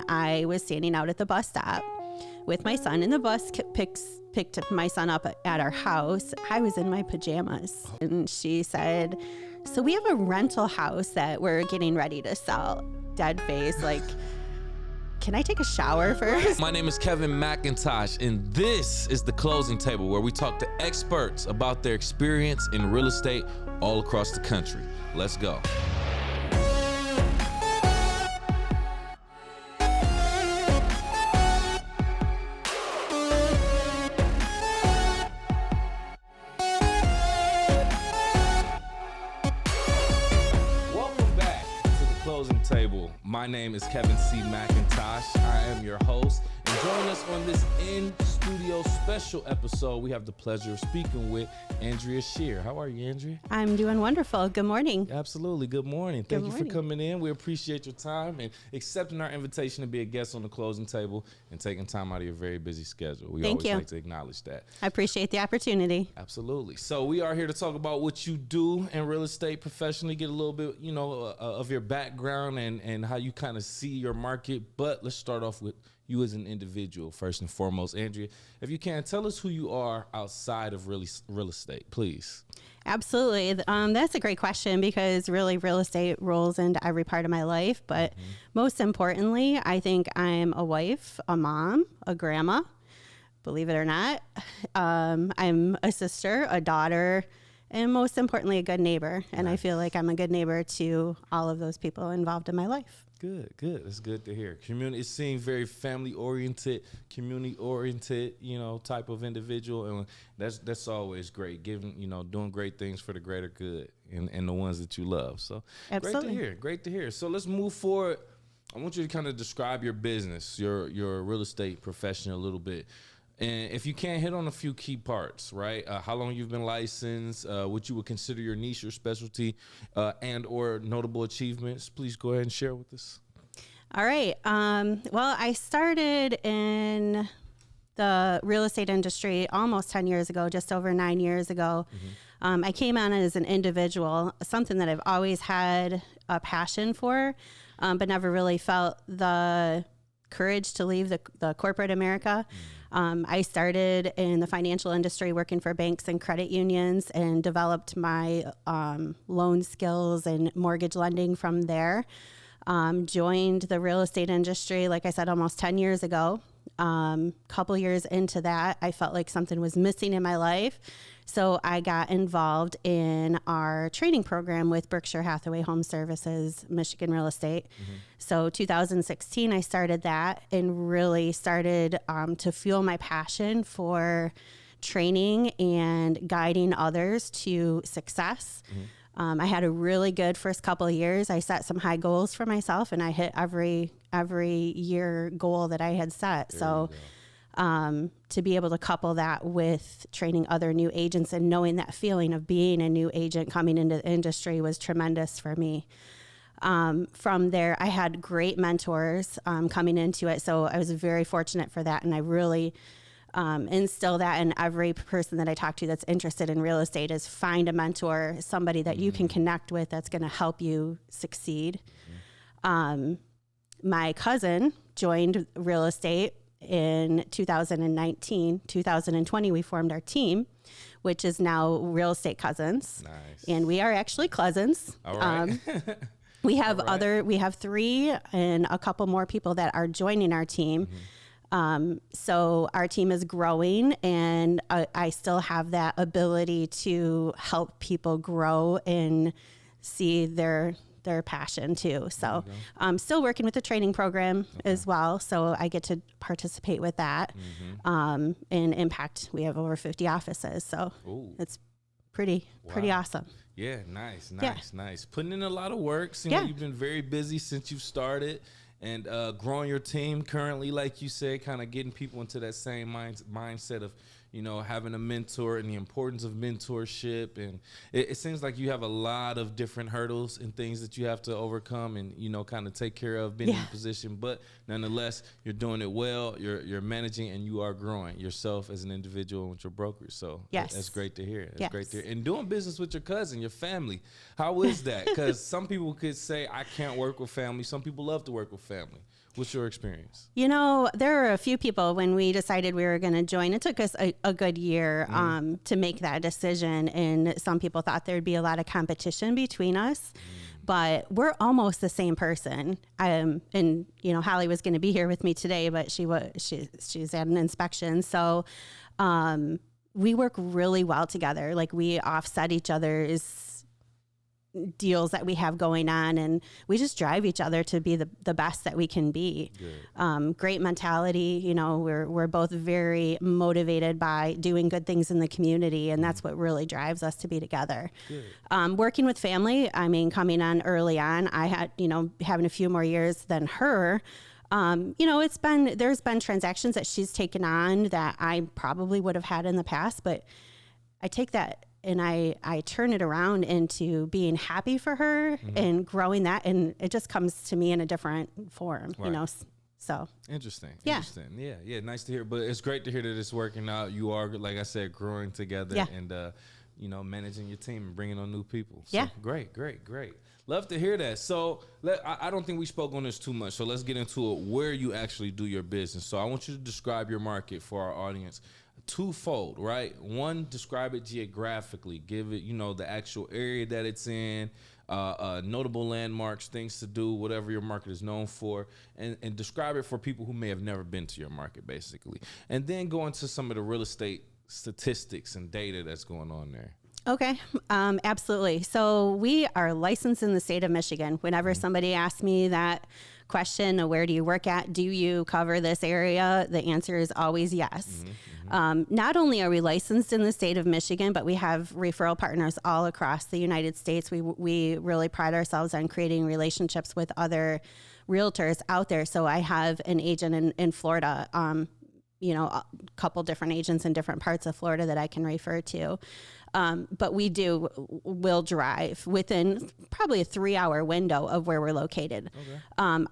I was standing out at the bus stop with my son, and the bus picked my son up at our house. I was in my pajamas, and she said, so we have a rental house that we're getting ready to sell. Dead face, like, can I take a shower first? My name is Kevin McIntosh, and this is The Closing Table, where we talk to experts about their experience in real estate all across the country. Let's go. Table. My name is Kevin C. McIntosh. I am your host, and joining us on this in-studio special episode, we have the pleasure of speaking with Andrea Shearer. How are you, Andrea? I'm doing wonderful. Good morning. Absolutely. Good morning. Thank you for coming in. We appreciate your time and accepting our invitation to be a guest on The Closing Table and taking time out of your very busy schedule. We always like to acknowledge that. I appreciate the opportunity. Absolutely. So we are here to talk about what you do in real estate professionally, get a little bit, of your background and how you kind of see your market. But let's start off with you as an individual, first and foremost. Andrea, if you can, tell us who you are outside of real estate, please. Absolutely. That's a great question because really real estate rolls into every part of my life. But most importantly, I think I'm a wife, a mom, a grandma, believe it or not. I'm a sister, a daughter, and most importantly, a good neighbor. And I feel like I'm a good neighbor to all of those people involved in my life. Good. That's good to hear. Community, it seems very family-oriented, community-oriented, type of individual, and that's always great. Doing great things for the greater good and the ones that you love. So absolutely. Great to hear. So let's move forward. I want you to kind of describe your business, your real estate profession a little bit. And if you can, hit on a few key parts, right? How long you've been licensed, what you would consider your niche or specialty, and or notable achievements. Please go ahead and share with us. All right. Well, I started in the real estate industry almost 10 years ago, just over 9 years ago. I came on as an individual, something that I've always had a passion for, but never really felt the courage to leave the corporate America. I started in the financial industry working for banks and credit unions and developed my loan skills and mortgage lending from there. Joined the real estate industry, like I said, almost 10 years ago. Couple years into that, I felt like something was missing in my life. So I got involved in our training program with Berkshire Hathaway Home Services, Michigan Real Estate. So 2016, I started that and really started to fuel my passion for training and guiding others to success. I had a really good first couple of years. I set some high goals for myself, and I hit every year goal that I had set. To be able to couple that with training other new agents and knowing that feeling of being a new agent coming into the industry was tremendous for me. From there, I had great mentors coming into it, so I was very fortunate for that, and I really instill that in every person that I talk to that's interested in real estate is find a mentor, somebody that you can connect with that's going to help you succeed. My cousin joined real estate in 2019. 2020, we formed our team, which is now Real Estate Cousins. Nice. And we are actually cousins. All right. We have we have 3 and a couple more people that are joining our team. So our team is growing, and I still have that ability to help people grow and see their passion too. So I'm still working with the training program as well. So I get to participate with that. And impact, we have over 50 offices. So it's pretty awesome. Yeah. Nice. Putting in a lot of work. You've been very busy since you started. And growing your team currently, like you said, kind of getting people into that same mindset of, having a mentor and the importance of mentorship. And it seems like you have a lot of different hurdles and things that you have to overcome and, kind of take care of being in a position. But nonetheless, you're doing it well. You're managing and you are growing yourself as an individual with your brokerage. So that's great to hear. That's great to hear. And doing business with your cousin, your family. How is that? Because some people could say, I can't work with family. Some people love to work with family. What's your experience? You know, there are a few people when we decided we were going to join. It took us a good year to make that decision. And some people thought there'd be a lot of competition between us. But we're almost the same person. And, you know, Holly was going to be here with me today, but she's at an inspection. So we work really well together. Like, we offset each other's deals that we have going on, and we just drive each other to be the best that we can be. Great mentality. You know, we're both very motivated by doing good things in the community, and that's what really drives us to be together. Working with family, I mean, coming on early on, I had, you know, having a few more years than her. You know, there's been transactions that she's taken on that I probably would have had in the past, but I take that and I turn it around into being happy for her and growing that. And it just comes to me in a different form, you know, so. Interesting. Yeah. Nice to hear. But it's great to hear that it's working out. You are, like I said, growing together and, you know, managing your team and bringing on new people. So Great. Love to hear that. So I don't think we spoke on this too much. So let's get into it, where you actually do your business. So I want you to describe your market for our audience. Twofold, right? One, describe it geographically. Give it, you know, the actual area that it's in, notable landmarks, things to do, whatever your market is known for, and describe it for people who may have never been to your market, basically. And then go into some of the real estate statistics and data that's going on there. Okay, absolutely. So we are licensed in the state of Michigan. Whenever somebody asks me that question, where do you work at? Do you cover this area? The answer is always yes. Not only are we licensed in the state of Michigan, but we have referral partners all across the United States. We really pride ourselves on creating relationships with other realtors out there. So I have an agent in Florida, you know, a couple different agents in different parts of Florida that I can refer to. But we'll drive within probably a 3-hour window of where we're located. Our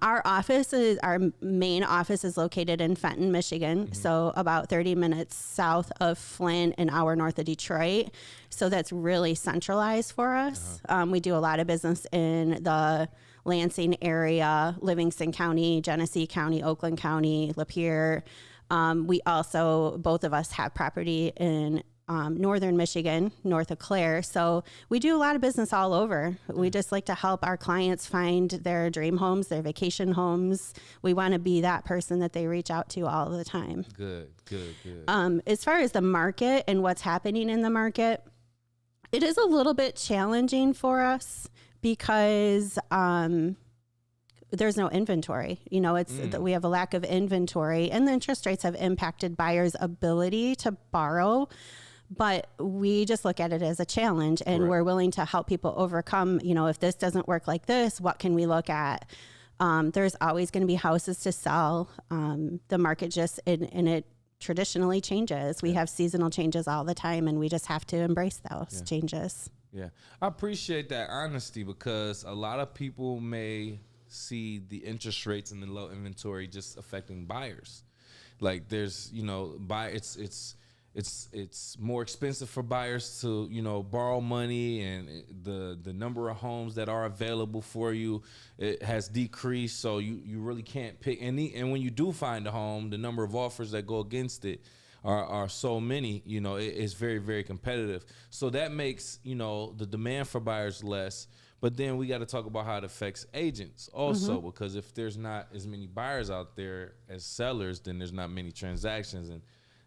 main office is located in Fenton, Michigan. So about 30 minutes south of Flint, an hour north of Detroit. So that's really centralized for us. We do a lot of business in the Lansing area, Livingston County, Genesee County, Oakland County, Lapeer. We also, both of us have property in northern Michigan, north of Clare. So we do a lot of business all over. We just like to help our clients find their dream homes, their vacation homes. We want to be that person that they reach out to all the time. Good. As far as the market and what's happening in the market, it is a little bit challenging for us because there's no inventory. You know, it's that we have a lack of inventory, and the interest rates have impacted buyers' ability to borrow. But we just look at it as a challenge, and we're willing to help people overcome, you know, if this doesn't work like this, what can we look at? There's always going to be houses to sell. The market just, and it traditionally changes. We have seasonal changes all the time, and we just have to embrace those changes. Yeah. I appreciate that honesty, because a lot of people may see the interest rates and the low inventory just affecting buyers. Like, there's, you know, it's more expensive for buyers to, you know, borrow money, and the number of homes that are available for you, it has decreased. So you really can't pick any. And when you do find a home, the number of offers that go against it are so many, you know, it's very, very competitive. So that makes, you know, the demand for buyers less. But then we got to talk about how it affects agents also, because if there's not as many buyers out there as sellers, then there's not many transactions. And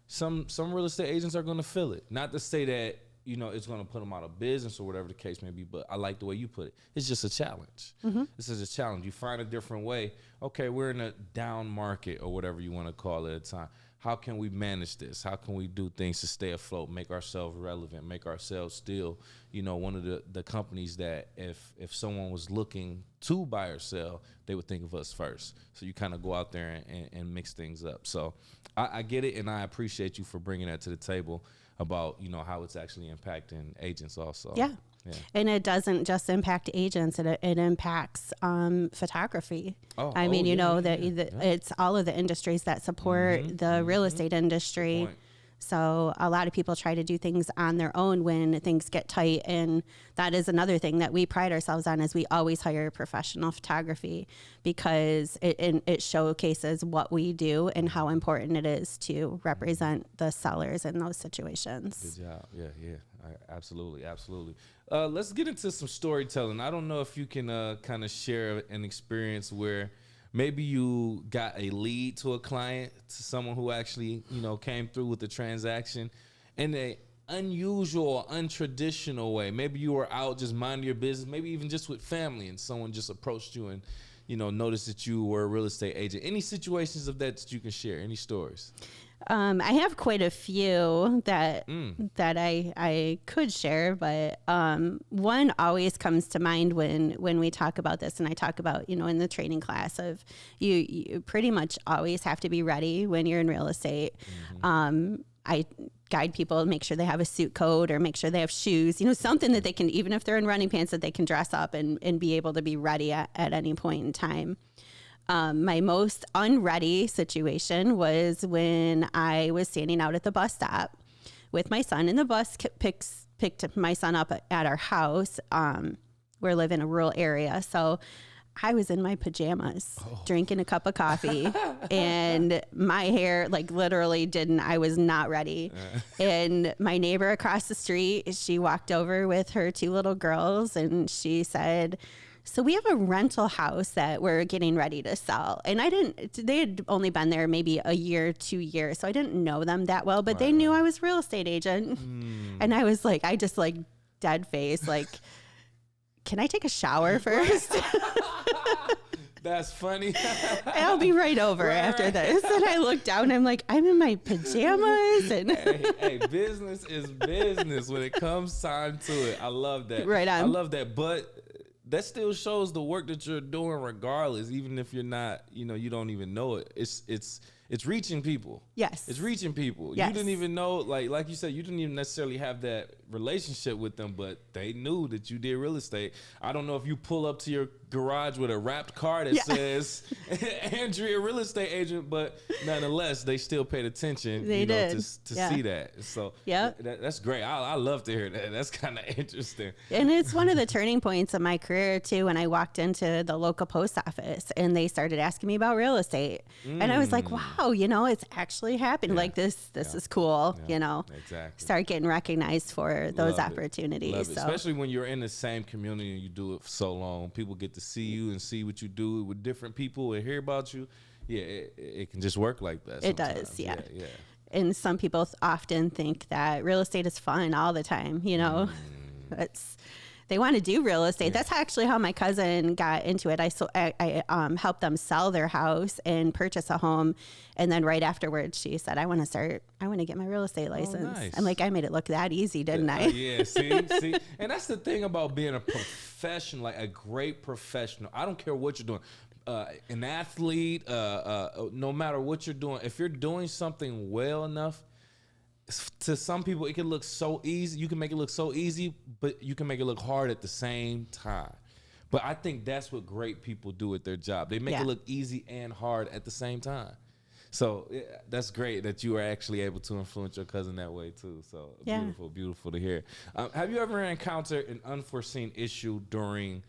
some real estate agents are going to feel it. Not to say that, you know, it's going to put them out of business or whatever the case may be, but I like the way you put it. It's just a challenge. This is a challenge. You find a different way. Okay, we're in a down market or whatever you want to call it at the time. How can we manage this? How can we do things to stay afloat, make ourselves relevant, make ourselves still, you know, one of the companies that if someone was looking to buy or sell, they would think of us first. So you kind of go out there and mix things up. So I get it, and I appreciate you for bringing that to the table about, you know, how it's actually impacting agents also. Yeah. And it doesn't just impact agents, it impacts photography. It's all of the industries that support the real estate industry. So a lot of people try to do things on their own when things get tight. And that is another thing that we pride ourselves on, is we always hire professional photography, because it showcases what we do and how important it is to represent the sellers in those situations. Good job. Yeah. Absolutely. Let's get into some storytelling. I don't know if you can kind of share an experience where maybe you got a lead to a client, to someone who actually, came through with the transaction in a unusual, untraditional way. Maybe you were out just minding your business, maybe even just with family, and someone just approached you and, noticed that you were a real estate agent. Any situations of that you can share? Any stories? I have quite a few that I could share, but one always comes to mind when we talk about this, and I talk about, in the training class, of you pretty much always have to be ready when you're in real estate. I guide people, make sure they have a suit coat, or make sure they have shoes, something that they can, even if they're in running pants, that they can dress up and be able to be ready at any point in time. My most unready situation was when I was standing out at the bus stop with my son, and the bus picked my son up at our house. We live in a rural area, so I was in my pajamas drinking a cup of coffee, and my hair literally I was not ready. And my neighbor across the street, she walked over with her 2 little girls, and she said, "So we have a rental house that we're getting ready to sell." And they had only been there maybe a year, 2 years. So I didn't know them that well, but they knew I was a real estate agent. And I was I just dead face, can I take a shower first? That's funny. I'll be right over after this. And I look down, I'm I'm in my pajamas. And hey, business is business when it comes time to it. I love that. Right on. I love that. But that still shows the work that you're doing regardless, even if you're not, you don't even know it. It's reaching people. Yes. It's reaching people. Yes. You didn't even know, like you said, you didn't even necessarily have that relationship with them, but they knew that you did real estate. I don't know if you pull up to your garage with a wrapped card that says Andrea real estate agent, but nonetheless, they still paid attention to see that. So that's great. I love to hear that. That's kind of interesting. And it's one of the turning points of my career too, when I walked into the local post office and they started asking me about real estate. And I was like, wow, it's actually happening. This is cool, Exactly. Start getting recognized for those opportunities. Love it. Especially when you're in the same community and you do it for so long. People get to see you and see what you do with different people and hear about you. Yeah, it can just work like that sometimes. It does, yeah. And some people often think that real estate is fun all the time, They want to do real estate. Yeah. That's actually how my cousin got into it. I helped them sell their house and purchase a home. And then right afterwards, she said, I want to get my real estate license. Oh, nice. I'm I made it look that easy, didn't I? Yeah, see. And that's the thing about being a professional, a great professional. I don't care what you're doing. An athlete, no matter what you're doing, if you're doing something well enough, to some people, it can look so easy. You can make it look so easy, but you can make it look hard at the same time. But I think that's what great people do at their job. They make it look easy and hard at the same time. So that's great that you were actually able to influence your cousin that way too. So beautiful to hear. Have you ever encountered an unforeseen issue during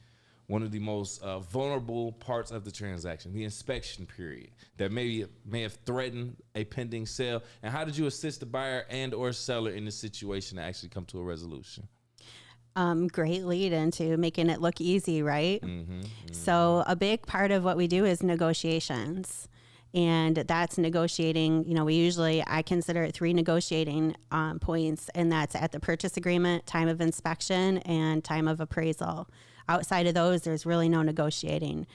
one of the most vulnerable parts of the transaction, the inspection period, that may have threatened a pending sale? And how did you assist the buyer and or seller in this situation to actually come to a resolution? Great lead into making it look easy, right? So a big part of what we do is negotiations. And that's negotiating, I consider it 3 negotiating points, and that's at the purchase agreement, time of inspection, and time of appraisal. Outside of those, there's really no negotiating.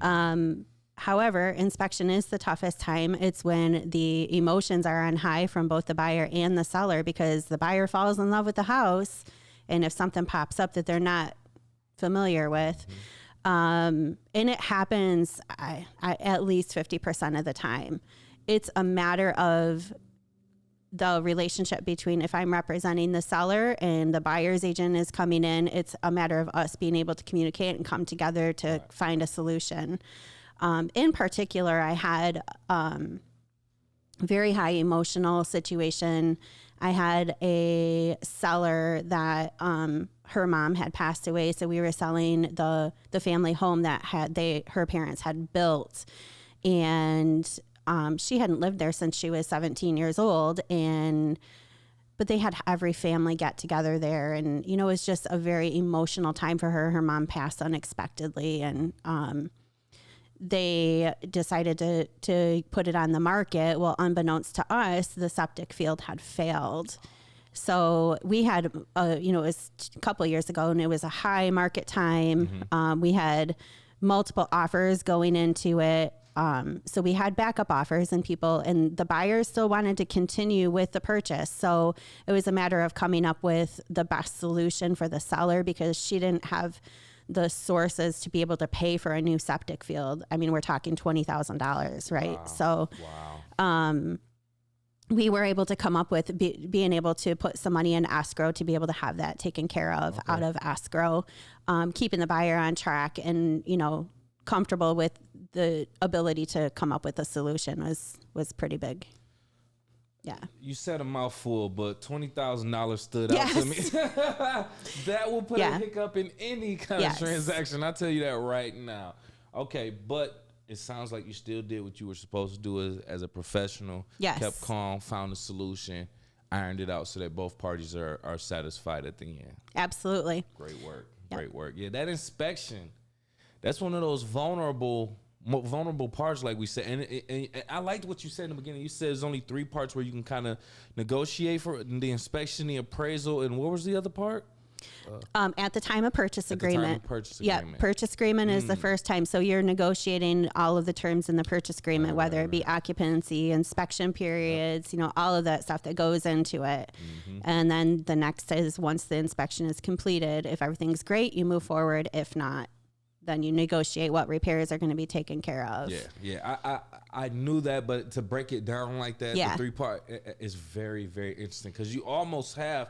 However, inspection is the toughest time. It's when the emotions are on high from both the buyer and the seller, because the buyer falls in love with the house, and if something pops up that they're not familiar with, and it happens at least 50% of the time. It's a matter of the relationship between, if I'm representing the seller and the buyer's agent is coming in, it's a matter of us being able to communicate and come together to find a solution. In particular, I had very high emotional situation. I had a seller that her mom had passed away, so we were selling the family home that her parents had built, and she hadn't lived there since she was 17 years old, but they had every family get together there, and it was just a very emotional time for her. Her mom passed unexpectedly, and they decided to put it on the market. Well, unbeknownst to us, the septic field had failed. So we had, it was a couple of years ago, and it was a high market time. We had multiple offers going into it. So we had backup offers and the buyers still wanted to continue with the purchase. So it was a matter of coming up with the best solution for the seller, because she didn't have the sources to be able to pay for a new septic field. I mean, we're talking $20,000, right? Wow. So, we were able to come up with being able to put some money in escrow to be able to have that taken care of out of escrow, keeping the buyer on track and, comfortable with the ability to come up with a solution was pretty big. Yeah. You said a mouthful, but $20,000 stood out to me. That will put a hiccup in any kind of transaction. I'll tell you that right now. Okay, but it sounds like you still did what you were supposed to do as a professional. Yes. Kept calm, found a solution, ironed it out so that both parties are satisfied at the end. Absolutely. Great work. Yep. Great work. Yeah, that inspection, that's one of those vulnerable parts, like we said, and I liked what you said in the beginning. You said there's only 3 parts where you can kind of negotiate for the inspection, the appraisal, and what was the other part? At the time of purchase agreement. Yeah, purchase agreement is the first time. So you're negotiating all of the terms in the purchase agreement, whether it be occupancy, inspection periods, all of that stuff that goes into it. And then the next is, once the inspection is completed, if everything's great, you move forward. If not, then you negotiate what repairs are going to be taken care of. Yeah. I knew that, but to break it down like that, the 3-part is very, very interesting, because you almost have,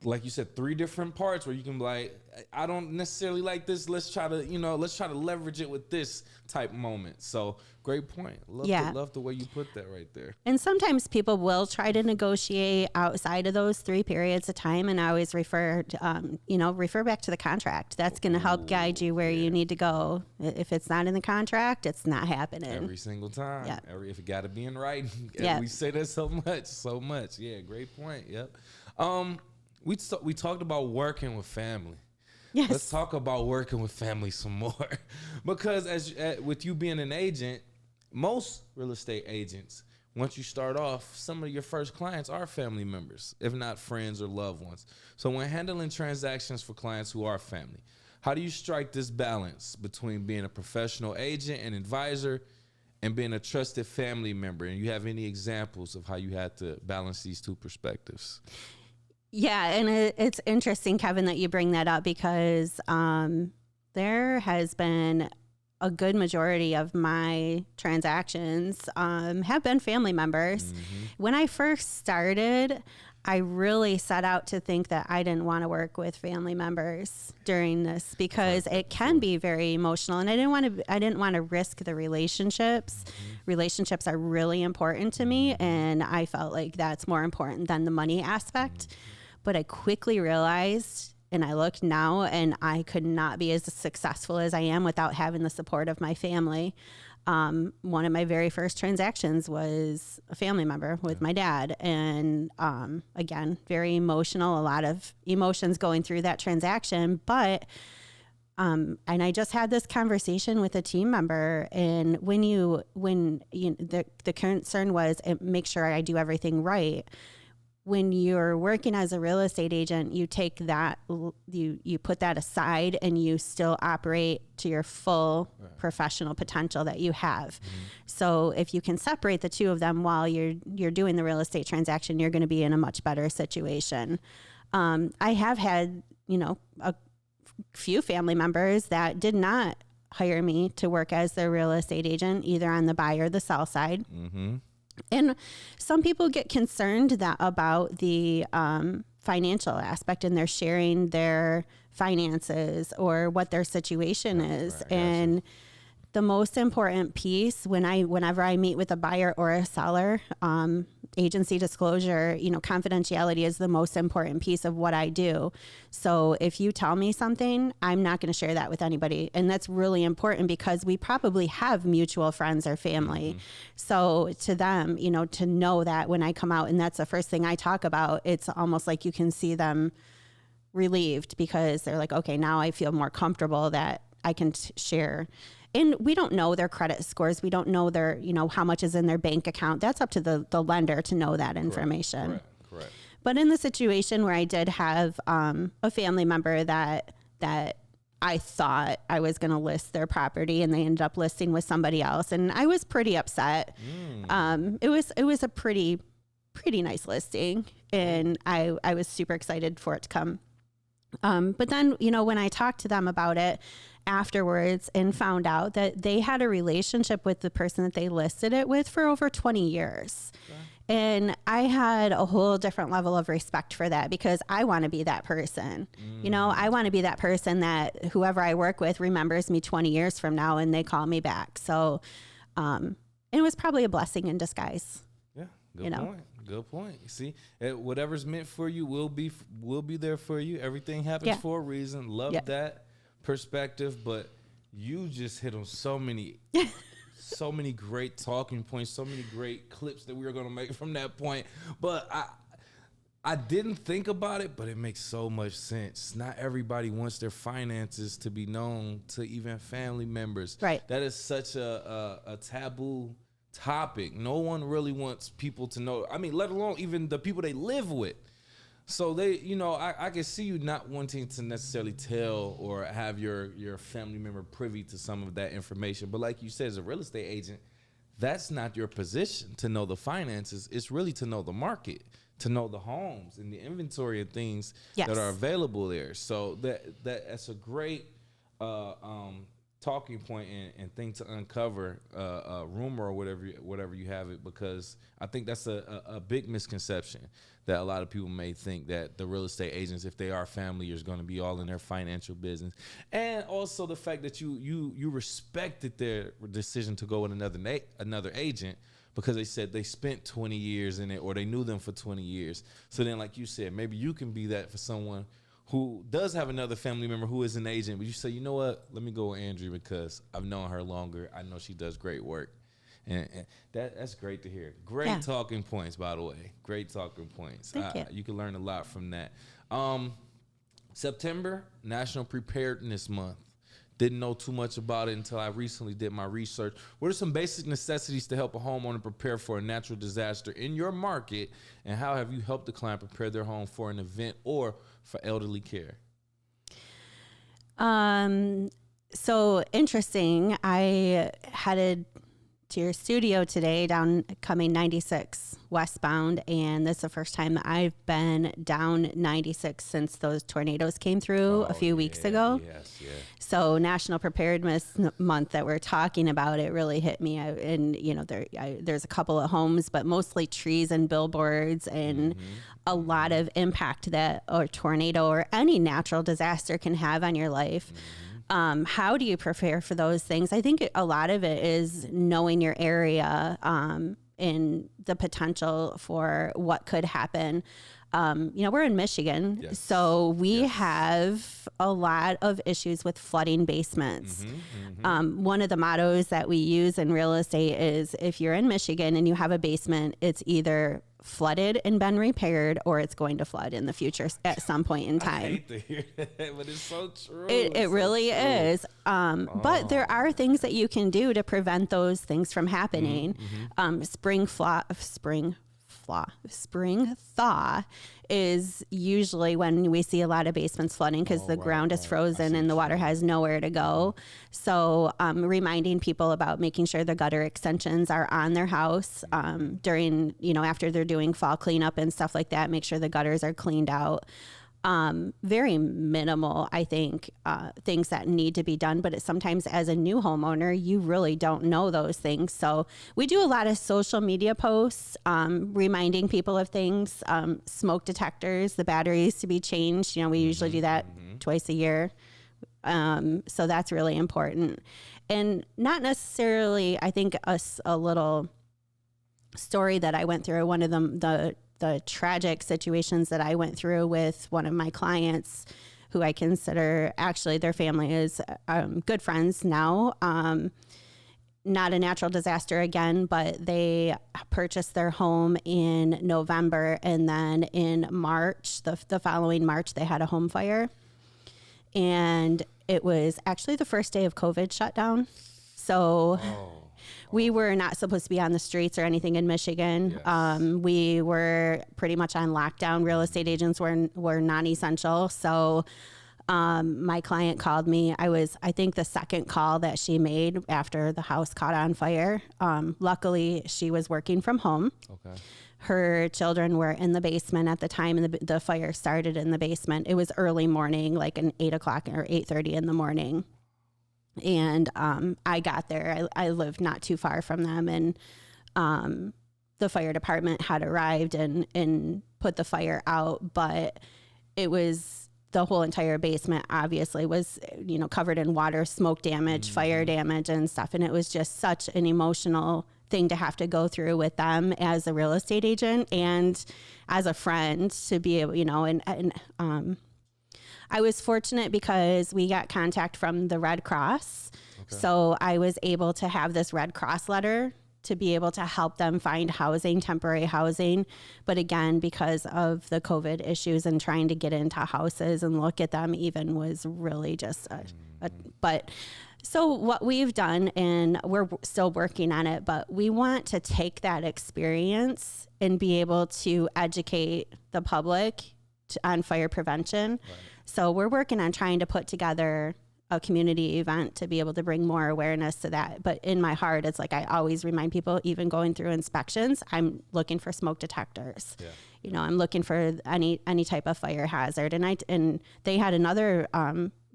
like you said, 3 different parts where you can be like, I don't necessarily like this. Let's try to leverage it with this type moment. So great point. Love the way you put that right there. And sometimes people will try to negotiate outside of those 3 periods of time. And I always refer back to the contract. That's going to help guide you where you need to go. If it's not in the contract, it's not happening. Every single time. Yep. If it got to be in writing. Yep. We say that so much. Yeah, great point. Yep. We talked about working with family. Yes. Let's talk about working with family some more, because with you being an agent, most real estate agents, once you start off, some of your first clients are family members, if not friends or loved ones. So when handling transactions for clients who are family, how do you strike this balance between being a professional agent and advisor and being a trusted family member? And you have any examples of how you had to balance these 2 perspectives? Yeah, and it's interesting, Kevin, that you bring that up, because there has been a good majority of my transactions have been family members. When I first started, I really set out to think that I didn't want to work with family members during this, because it can be very emotional, and I didn't want to risk the relationships. Relationships are really important to me, and I felt like that's more important than the money aspect. But I quickly realized, and I look now, and I could not be as successful as I am without having the support of my family. One of my very first transactions was a family member with my dad. And again, very emotional, a lot of emotions going through that transaction. But and I just had this conversation with a team member, and when the concern was, make sure I do everything right. When you're working as a real estate agent, you take that, you put that aside, and you still operate to your full professional potential that you have. So if you can separate the 2 of them while you're doing the real estate transaction, you're going to be in a much better situation. I have had, a few family members that did not hire me to work as their real estate agent, either on the buy or the sell side. And some people get concerned about the financial aspect, and they're sharing their finances or what their situation is. And the most important piece whenever I meet with a buyer or a seller, agency disclosure, confidentiality is the most important piece of what I do. So if you tell me something, I'm not going to share that with anybody. And that's really important because we probably have mutual friends or family. Mm-hmm. So to them, to know that when I come out and that's the first thing I talk about, it's almost like you can see them relieved because they're like, okay, now I feel more comfortable that I can share. And we don't know their credit scores. We don't know their, how much is in their bank account. That's up to the lender to know that information. Correct. But in the situation where I did have a family member that I thought I was going to list their property and they ended up listing with somebody else, and I was pretty upset. It was a pretty nice listing, and I was super excited for it to come. But then, when I talked to them about it afterwards and found out that they had a relationship with the person that they listed it with for over 20 years. Okay. And I had a whole different level of respect for that because I want to be that person. I want to be that person that whoever I work with remembers me 20 years from now and they call me back. So it was probably a blessing in disguise. Yeah, good point. You see, whatever's meant for you will be there for you. Everything happens for a reason. Love that perspective, but you just hit on so many great talking points, so many great clips that we are going to make from that point. But I didn't think about it, but it makes so much sense. Not everybody wants their finances to be known to even family members. Right. That is such a taboo topic. No one really wants people to know. I mean, let alone even the people they live with. So they, I can see you not wanting to necessarily tell or have your family member privy to some of that information. But like you said, as a real estate agent, that's not your position to know the finances. It's really to know the market, to know the homes and the inventory of things that are available there. So that's a great talking point and thing to uncover, rumor or whatever you have it, because I think that's a big misconception that a lot of people may think that the real estate agents, if they are family, is going to be all in their financial business. And also the fact that you respected their decision to go with another agent because they said they spent 20 years in it or they knew them for 20 years. So then, like you said, maybe you can be that for someone who does have another family member who is an agent, but you say, you know what, let me go with Andrea because I've known her longer. I know she does great work. And that's great to hear. Great talking points, by the way. Great talking points. Thank you. You can learn a lot from that. September, National Preparedness Month. Didn't know too much about it until I recently did my research. What are some basic necessities to help a homeowner prepare for a natural disaster in your market? And how have you helped the client prepare their home for an event or for elderly care? So interesting. I headed to your studio today down coming 96 westbound, and this is the first time that I've been down 96 since those tornadoes came through a few weeks ago. Yes. So National Preparedness Month that we're talking about, it really hit me. And there's a couple of homes, but mostly trees and billboards, and a lot of impact that a tornado or any natural disaster can have on your life. How do you prepare for those things? I think a lot of it is knowing your area and the potential for what could happen. We're in Michigan, so we have a lot of issues with flooding basements. One of the mottos that we use in real estate is if you're in Michigan and you have a basement, it's either flooded and been repaired, or it's going to flood in the future at some point in time. I hate to hear that, but it's so true. It really is. But there are things that you can do to prevent those things from happening. Spring thaw is usually when we see a lot of basements flooding because the ground is frozen and the water has nowhere to go. So reminding people about making sure the gutter extensions are on their house during, after they're doing fall cleanup and stuff like that, make sure the gutters are cleaned out. Very minimal, I think, things that need to be done. But sometimes as a new homeowner, you really don't know those things. So we do a lot of social media posts, reminding people of things, smoke detectors, the batteries to be changed. We usually do that twice a year. So that's really important. And not necessarily, I think, a little story that I went through, one of them, the tragic situations that I went through with one of my clients, who I consider, actually their family is good friends now. Not a natural disaster again, but they purchased their home in November, and then in March, the following March, they had a home fire. And it was actually the first day of COVID shutdown. So we were not supposed to be on the streets or anything in Michigan. Yes. We were pretty much on lockdown. Real estate agents were non-essential. So my client called me. I think the second call that she made after the house caught on fire. Luckily, she was working from home. Okay. Her children were in the basement at the time, and the fire started in the basement. It was early morning, like an 8 o'clock or 8:30 in the morning. And I got there. I lived not too far from them, and the fire department had arrived and put the fire out. But it was, the whole entire basement obviously was, covered in water, smoke damage, fire damage and stuff. And it was just such an emotional thing to have to go through with them as a real estate agent and as a friend, to be able, and I was fortunate because we got contact from the Red Cross. Okay. So I was able to have this Red Cross letter to be able to help them find housing, temporary housing. But again, because of the COVID issues and trying to get into houses and look at them even was really just but so what we've done, and we're still working on it, but we want to take that experience and be able to educate the public on fire prevention. Right. So we're working on trying to put together a community event to be able to bring more awareness to that. But in my heart, it's like I always remind people, even going through inspections, I'm looking for smoke detectors. Yeah. I'm looking for any type of fire hazard. And they had another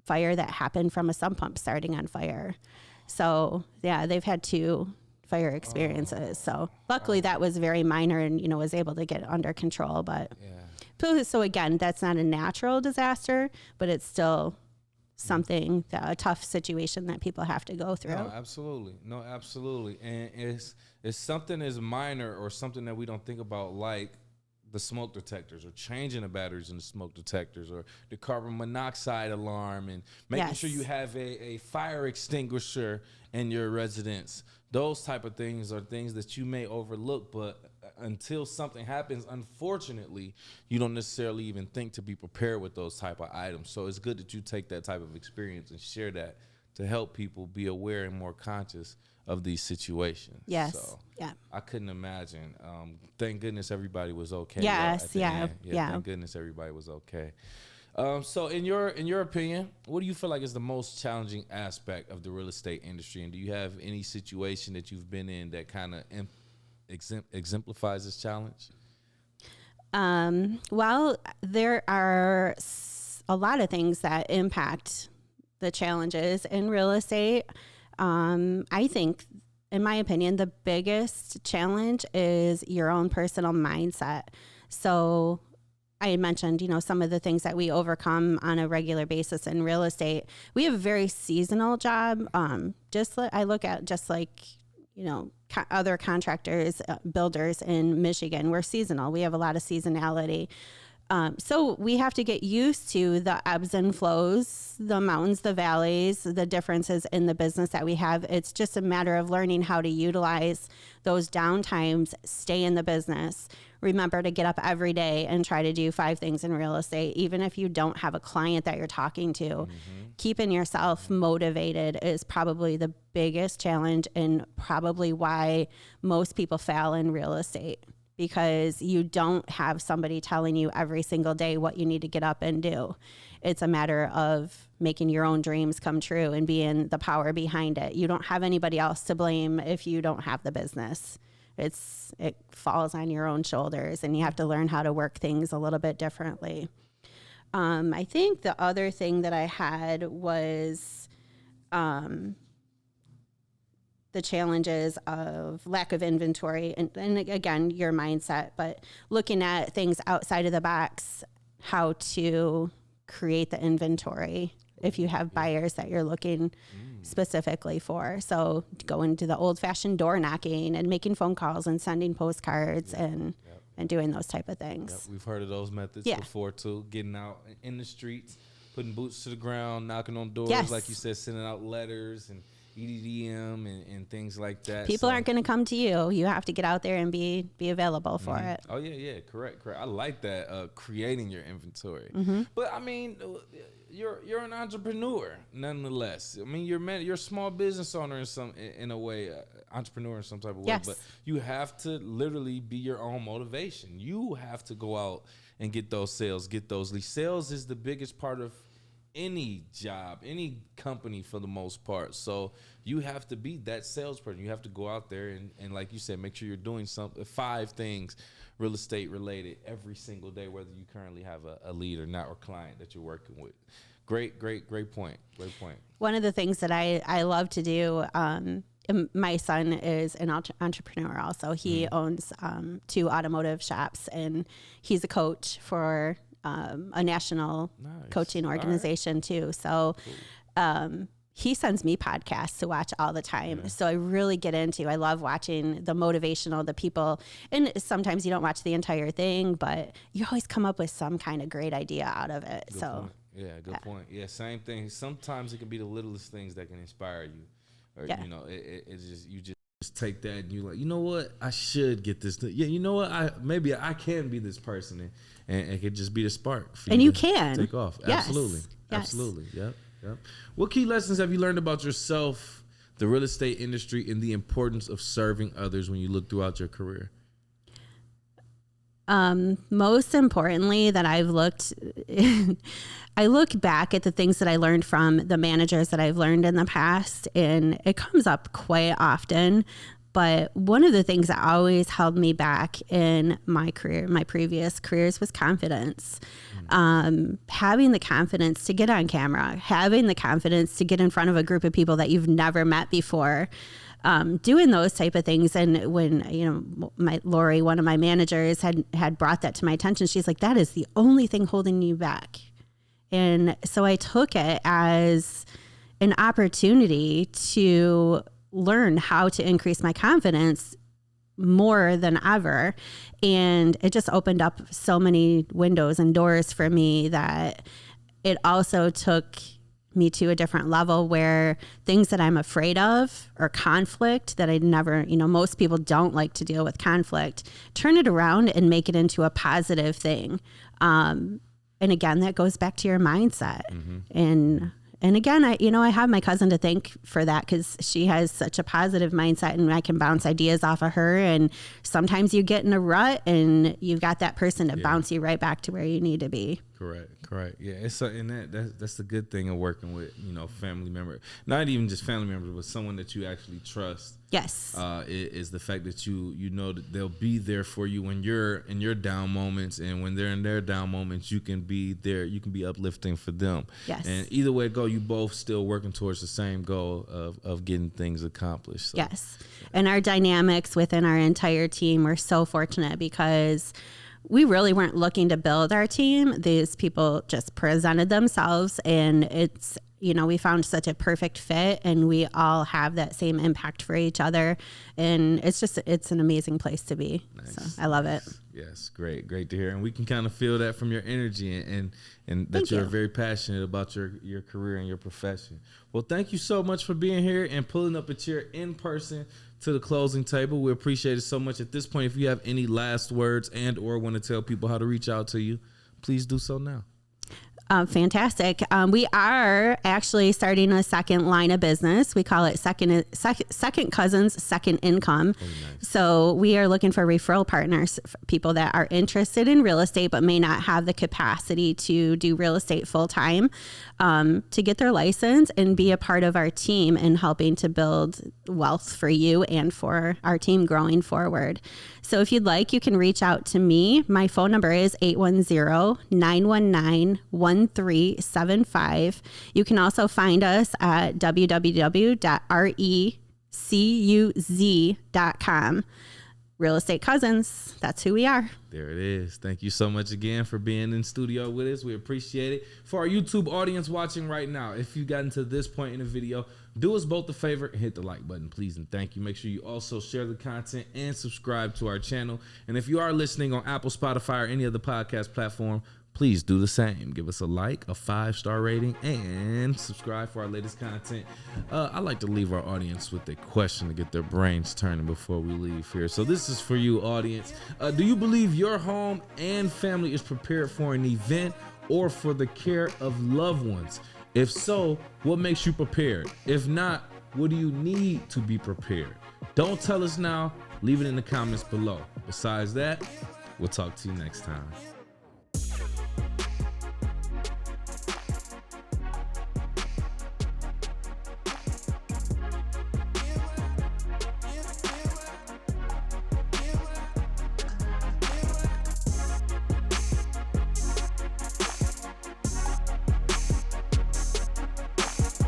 fire that happened from a sump pump starting on fire. So yeah, they've had 2 fire experiences. So luckily that was very minor and, was able to get under control. But so again, that's not a natural disaster, but it's still something, a tough situation that people have to go through. No, absolutely. And it's something as minor or something that we don't think about, like the smoke detectors, or changing the batteries in the smoke detectors, or the carbon monoxide alarm, and making sure you have a fire extinguisher in your residence. Those type of things are things that you may overlook, but until something happens, unfortunately, you don't necessarily even think to be prepared with those type of items. So it's good that you take that type of experience and share that to help people be aware and more conscious of these situations. Yes. So yeah. I couldn't imagine. Thank goodness everybody was okay. Yes. Yeah. Thank goodness everybody was okay. So in your opinion, what do you feel like is the most challenging aspect of the real estate industry? And do you have any situation that you've been in that kind of exemplifies this challenge? Well, there are a lot of things that impact the challenges in real estate. I think, in my opinion, the biggest challenge is your own personal mindset. So I had mentioned, some of the things that we overcome on a regular basis in real estate. We have a very seasonal job. I look at just like, other contractors, builders in Michigan, we're seasonal. We have a lot of seasonality. So we have to get used to the ebbs and flows, the mountains, the valleys, the differences in the business that we have. It's just a matter of learning how to utilize those downtimes, stay in the business. Remember to get up every day and try to do 5 things in real estate. Even if you don't have a client that you're talking to, keeping yourself motivated is probably the biggest challenge, and probably why most people fail in real estate, because you don't have somebody telling you every single day what you need to get up and do. It's a matter of making your own dreams come true and being the power behind it. You don't have anybody else to blame if you don't have the business. It falls on your own shoulders, and you have to learn how to work things a little bit differently. I think the other thing that I had was the challenges of lack of inventory, and again, your mindset, but looking at things outside of the box, how to create the inventory if you have buyers that you're looking specifically for. So go into the old-fashioned door knocking and making phone calls and sending postcards and doing those type of things. Yep. We've heard of those methods before too, getting out in the streets, putting boots to the ground, knocking on doors, like you said, sending out letters and EDDM and things like that. People aren't going to come to you. You have to get out there and be available for it. Oh yeah, correct. I like that, creating your inventory. But I mean, you're an entrepreneur nonetheless. I mean, you're a small business owner in a way, entrepreneur in some type of way. But you have to literally be your own motivation. You have to go out and get those sales, get those leads. Sales is the biggest part of any job, any company for the most part. So you have to be that salesperson. You have to go out there and like you said, make sure you're doing 5 things real estate related every single day, whether you currently have a lead or not, or client that you're working with. Great point. One of the things that I love to do, my son is an entrepreneur also. He owns 2 automotive shops, and he's a coach for a national coaching organization too. So he sends me podcasts to watch all the time. So I really get I love watching the motivational, the people, and sometimes you don't watch the entire thing, but you always come up with some kind of great idea out of it. Good point. Good point. Yeah, same thing. Sometimes it can be the littlest things that can inspire you. Or, it's just, you just take that and you're like, you know what? I should get this. Yeah, you know what? Maybe I can be this person, and it could just be the spark for you to can take off. Yes. Absolutely. Yep. What key lessons have you learned about yourself, the real estate industry, and the importance of serving others when you look throughout your career? Most importantly, that I look back at the things that I learned from the managers that I've learned in the past, and it comes up quite often. But one of the things that always held me back in my career, my previous careers, was confidence. Having the confidence to get on camera, having the confidence to get in front of a group of people that you've never met before. Doing those type of things. And when, Lori, one of my managers, had brought that to my attention, she's like, that is the only thing holding you back. And so I took it as an opportunity to learn how to increase my confidence more than ever. And it just opened up so many windows and doors for me that it also took me to a different level, where things that I'm afraid of, or conflict that I never, most people don't like to deal with conflict, turn it around and make it into a positive thing. And again, that goes back to your mindset. And again, I have my cousin to thank for that, because she has such a positive mindset, and I can bounce ideas off of her. And sometimes you get in a rut, and you've got that person to bounce you right back to where you need to be. Correct. Yeah, it's that's the good thing of working with family member, not even just family members, but someone that you actually trust. Yes. Is the fact that you know that they'll be there for you when you're in your down moments, and when they're in their down moments, you can be there. You can be uplifting for them. Yes. And either way it go, you both still working towards the same goal of getting things accomplished. So. Yes. And our dynamics within our entire team, we're so fortunate, because we really weren't looking to build our team. These people just presented themselves, and it's, we found such a perfect fit, and we all have that same impact for each other. And it's an amazing place to be. Nice. So I love it. Yes. Great to hear. And we can kind of feel that from your energy, and that you're very passionate about your career and your profession. Well, thank you so much for being here and pulling up a chair in person to the closing table. We appreciate it so much. At this point, if you have any last words or want to tell people how to reach out to you, please do so now. Fantastic. We are actually starting a second line of business. We call it second cousins, second income. Oh, nice. So we are looking for referral partners, people that are interested in real estate but may not have the capacity to do real estate full time, to get their license and be a part of our team in helping to build wealth for you and for our team growing forward. So if you'd like, you can reach out to me. My phone number is 810-919-1375. You can also find us at www.recuz.com. Real Estate Cousins. That's who we are. There it is. Thank you so much again for being in studio with us. We appreciate it. For our YouTube audience watching right now, if you've gotten to this point in the video, do us both a favor and hit the like button, please, and thank you. Make sure you also share the content and subscribe to our channel. And if you are listening on Apple, Spotify, or any other podcast platform, please do the same. Give us a like, a 5-star rating, and subscribe for our latest content. I like to leave our audience with a question to get their brains turning before we leave here. So this is for you, audience. Do you believe your home and family is prepared for an event or for the care of loved ones? If so, what makes you prepared? If not, what do you need to be prepared? Don't tell us now. Leave it in the comments below. Besides that, we'll talk to you next time.